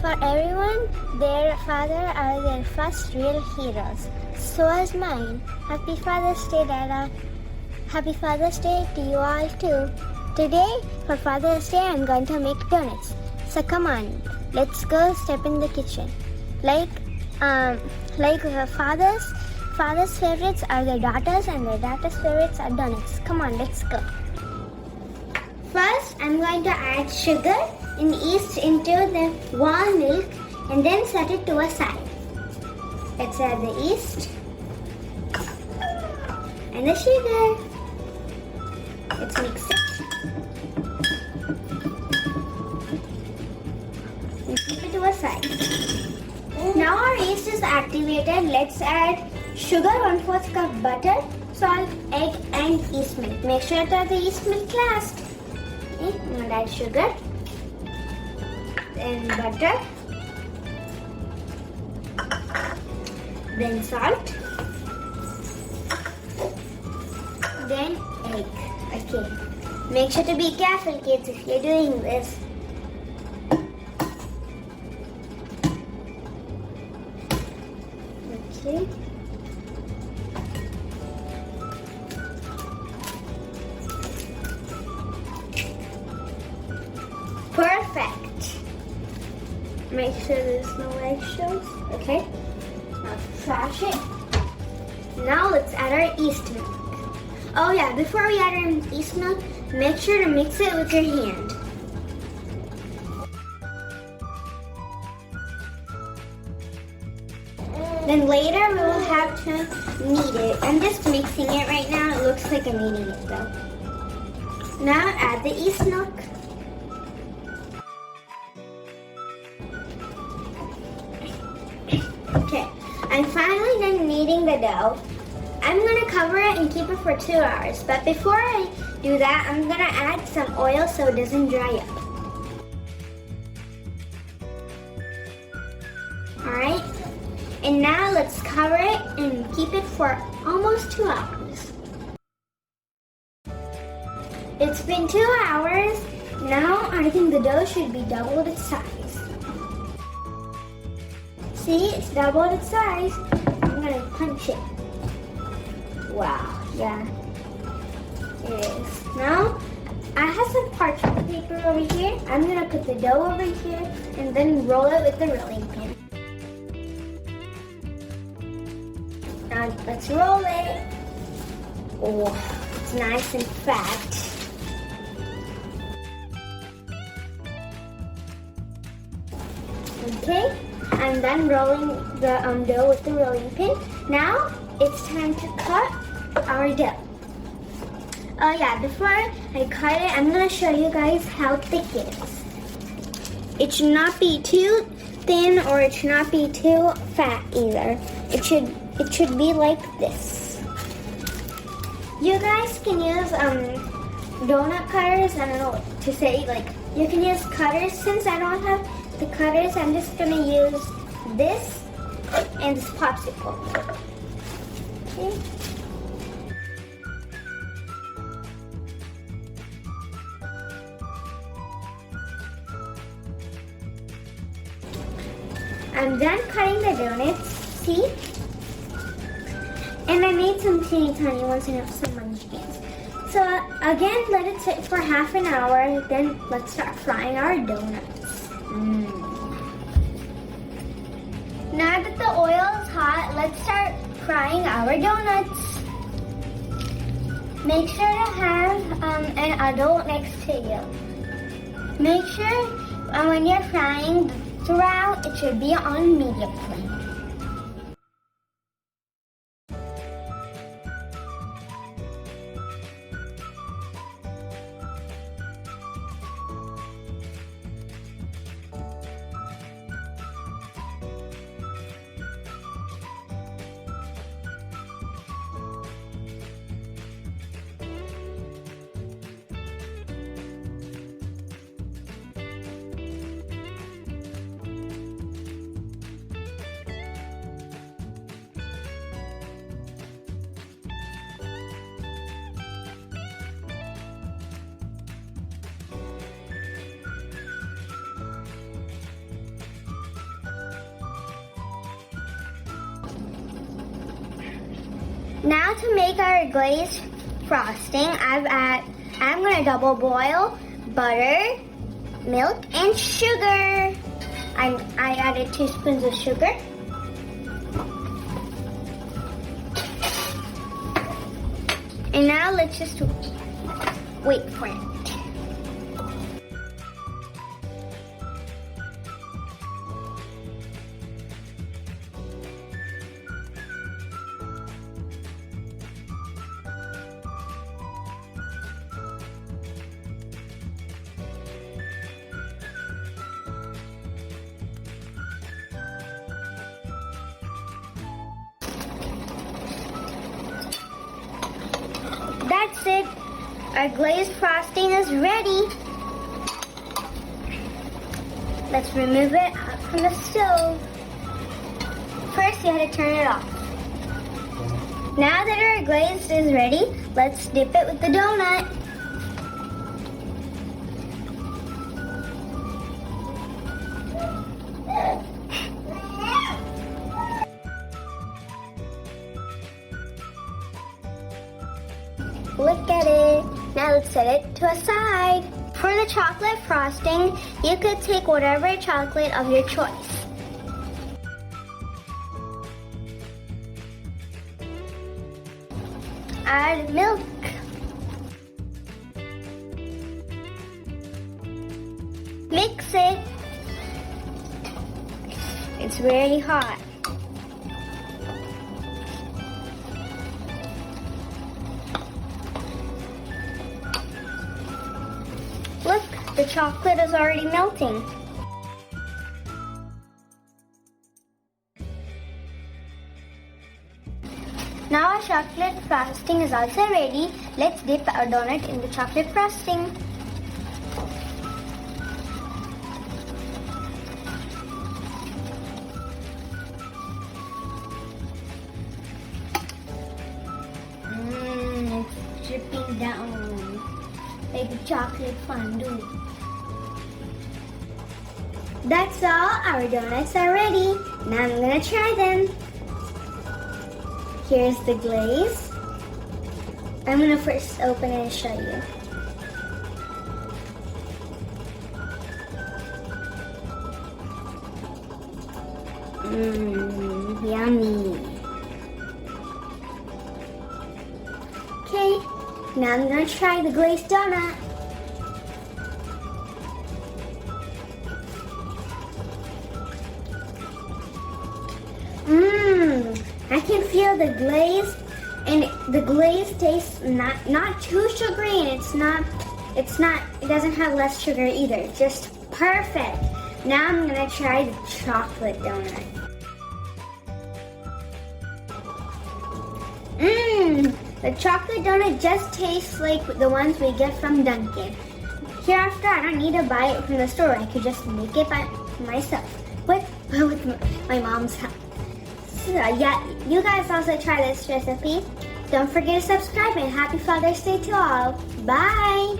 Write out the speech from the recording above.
For everyone, their father are their first real heroes. So is mine. Happy Father's Day, Dada. Happy Father's Day to you all too. Today, for Father's Day, I'm going to make donuts. So come on, let's go step in the kitchen. Like father's favorites are their daughters, and their daughters' favorites are donuts. Come on, let's go. First, I'm going to add sugar and yeast into the warm milk and then set it to a side. Let's add the yeast and the sugar. Let's mix it. And keep it to a side. Now our yeast is activated. Let's add sugar, 1/4 cup butter, salt, egg and yeast milk. Make sure to add the yeast milk last. Okay, I'm going to add sugar, then butter, then salt, then egg. Okay, make sure to be careful, kids, if you're doing this. Okay. Perfect. Make sure there's no eggshells. Okay. Now trash it. Now let's add our yeast milk. Oh yeah, before we add our yeast milk, make sure to mix it with your hand. Then later we will have to knead it. I'm just mixing it right now. It looks like I'm kneading it though. Now add the yeast milk. Okay, I'm finally done kneading the dough. I'm going to cover it and keep it for 2 hours. But before I do that, I'm going to add some oil so it doesn't dry up. Alright, and now let's cover it and keep it for almost 2 hours. It's been 2 hours. Now I think the dough should be doubled its size. See, it's doubled its size. I'm going to punch it. Wow, yeah, it is. Now, I have some parchment paper over here. I'm going to put the dough over here and then roll it with the rolling pin. Now, let's roll it. Oh, it's nice and fat. Okay, I'm done rolling the dough with the rolling pin. Now, it's time to cut our dough. Oh yeah, before I cut it, I'm going to show you guys how thick it is. It should not be too thin or it should not be too fat either. It should be like this. You guys can use donut cutters. I don't know what to say. Like, you can use cutters. Since I don't have the cutters, I'm just going to use this and this popsicle. Okay. I'm done cutting the donuts, see? And I made some teeny tiny ones and have some munchkins. So again, let it sit for half an hour, then let's start frying our donuts. Now that the oil is hot, let's start frying our donuts. Make sure to have an adult next to you. Make sure when you're frying throughout, it should be on medium flame. Now to make our glazed frosting, I'm gonna double boil butter, milk, and sugar. I added 2 spoons of sugar. And now let's just wait for it. That's it. Our glazed frosting is ready. Let's remove it out from the stove. First, you have to turn it off. Now that our glaze is ready, let's dip it with the donut. Look at it. Now let's set it to a side. For the chocolate frosting, you could take whatever chocolate of your choice. Add milk. Mix it. It's very hot. Look, the chocolate is already melting. Now our chocolate frosting is also ready. Let's dip our donut in the chocolate frosting. It's dripping down like chocolate fondue. That's all, our donuts are ready. Now I'm gonna try them. Here's the glaze. I'm gonna first open it and show you. Yummy. Okay, now I'm gonna try the glazed donut. I can feel the glaze, and the glaze tastes not too sugary, and it doesn't have less sugar either. It's just perfect. Now I'm gonna try the chocolate donut. The chocolate donut just tastes like the ones we get from Dunkin'. Hereafter, I don't need to buy it from the store. I could just make it by myself with my mom's help. So yeah, you guys also try this recipe. Don't forget to subscribe, and happy Father's Day to all. Bye!